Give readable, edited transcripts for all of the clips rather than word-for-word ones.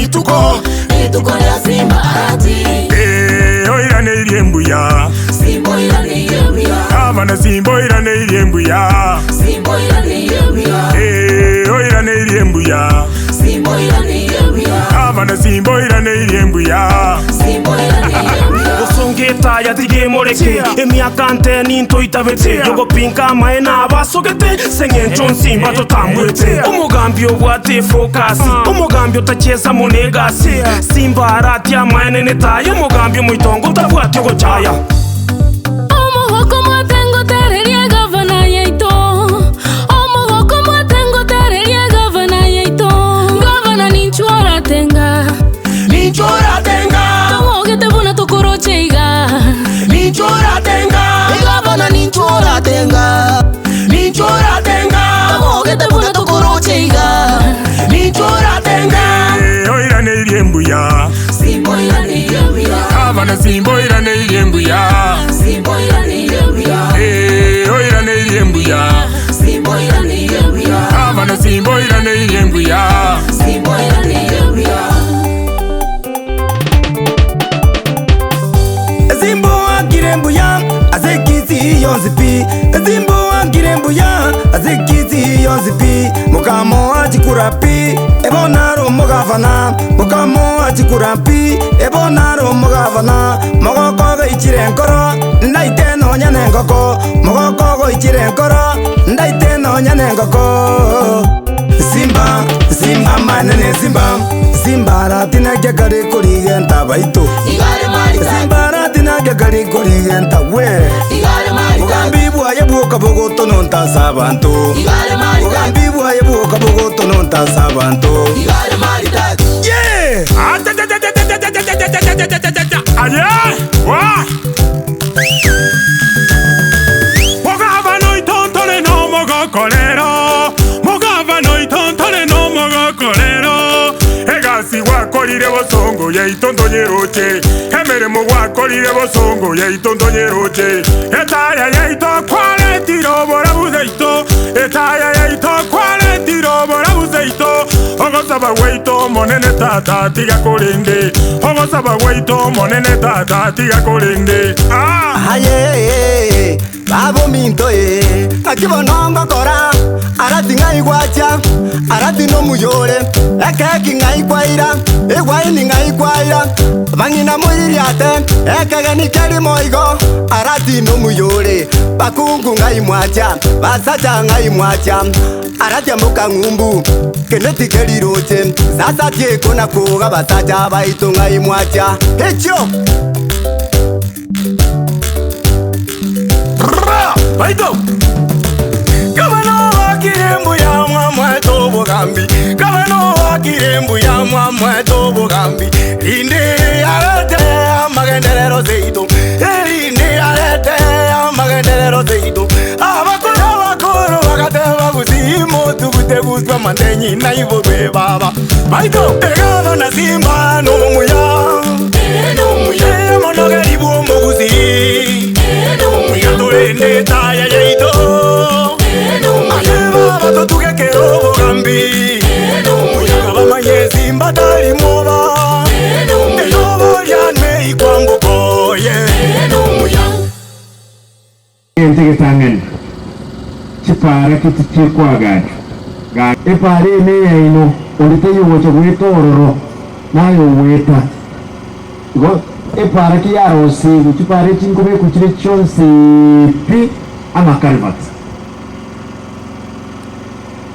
rituko ya Simba arati. Oira ne iriembuya. Simba ira ne iriembuya. Gavana Simba oira ne iriembuya. Simba ira ne iriembuya. Oira ne iriembuya. Simba ira ne iriembuya. Gavana Simba oira ne iriembuya. Simba ira ne iriembuya. Osongeta ya dige moreke emiaka nteni ntoitabete yogo pinka maena abasogete sengencho Simba totambwete umugambi obwate focus umugambi otacheza monegasi Simba arati amaene netaye umugambi muitongo tabwate yogo chaya omogoko mwatengo tereria gavana yeito omogoko mwatengo tereria gavana yeito gavana ninchora tenga tawogete buna tokorocheiga Ninchora tenga gavana ninchora tenga tawogete buna tokorocheiga ninchora tenga Oira ne iriembuya. Simba ira ne iriembuya. Gavana Simba oira ne iriembuya. Simba ira ne iriembuya. Oira ne iriembuya. Simba ira ne iriembuya. Gavana Simba oira ne iriembuya. Simba ira ne iriembuya. Zimbo akirembuya azekisi yonzipi. Zimbo akirembuya azekisi yonzipi. Mukamo achikurapi ebonaro mugavana. Mukamo achikurapi ebonaro mugavana. Mogoko ichirenkoro ndaite no nyanengoko. Mogoko ichirenkoro ndaite no nyanengoko. Simba manene Simba ratina gekari kurigenta baito. Igare marita. Simba ratina gekari kurigenta we. Igare marita. Ugambi bwaye bwoka bogoto nonta sabantu. Igare marita. Ugambi bwaye bwoka bogoto nonta sabantu. Igare marita. Yeah! Aye! Wa! Mogavano itontone no mogokorero. Mogavano itontone no mogokorero. Egasi wakorire bosongo ya itondonyeroche. Emeremo wakorire bosongo ya itondonyeroche. Etaya ya itokwale tiro borabuzeito. Etaya ya itokwale tiro borabuzeito. Ogosaba weito monene tata tiga korende. Ogosaba weito monene tata tiga korende. Aye, babo minto akibonongo kora arati ngai gwacha arati no muyore ekeki ngai kwaira egwai ni ngai kwaira bangina mwiri ate ekege ni keri moigo arati no muyore bakungu ngai mwacha basacha ngai mwacha arati amuka ngumbu keneti keri roche sasa tie kona koga basacha baito ngai mwacha hecho baito Gavana wakirembuya mwamweto bugambi. Gavana wakirembuya mwamweto bugambi. Inde arete amagenderero zeito. Inde arete amagenderero zeito. Abakoro bakateba gusimo tugute guswa mandenyi na ivo be baba. Baito Gavana Simba no muya. Monogeri bombo gusi. Turende taya yeito. Baba totuge kero bogambi. Baba manye Simba tari moba. Elobo yanme ikwango koye. Gente tangen. Chipara kiti kwa gani. Epare ne yaino. Olite yugo chogweto ororo. Nayo weta. Go epara ki yaro si chipare chinkobe kuchire chonsi pi ama kalvat.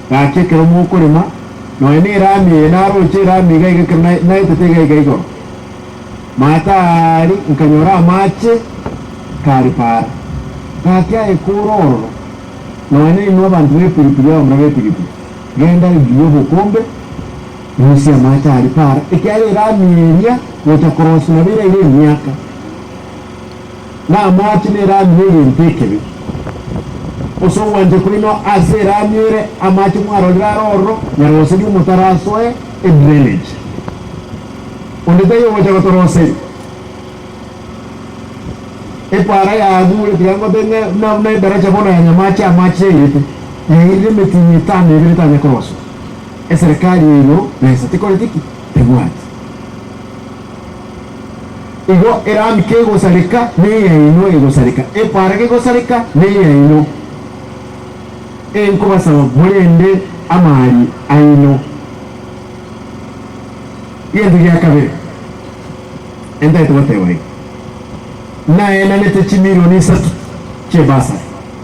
Kake keromo korema no eni rami enaro che rami gai ke na ite gai go. Matari nkanyora mache kari para. Kake ai kuroro. No eni no bandwe pilipili au mrave pilipili. Genda biyo bukombe. Nusia matari para. Ikiari rami enya wata cross na bila ile miaka. Na machi ne rami ile ntekebe. Oso wanje kuino ase rami ile amachi mwaro raro nyarose di mutaraso e drainage. Ondete yo wata kotorose. E para ya adule tiango tenge na daraja bona ya machi amachi ile. Ile metinita ne ile tanya cross. E serikali ino pesa tikolitiki. bwati igo erami kegosareka neyaino egosareka epara kegosareka neyaino enkobasaba burende amari aino yendu gyakabere entaitogotebai naenanete chimilioni 3 chebasari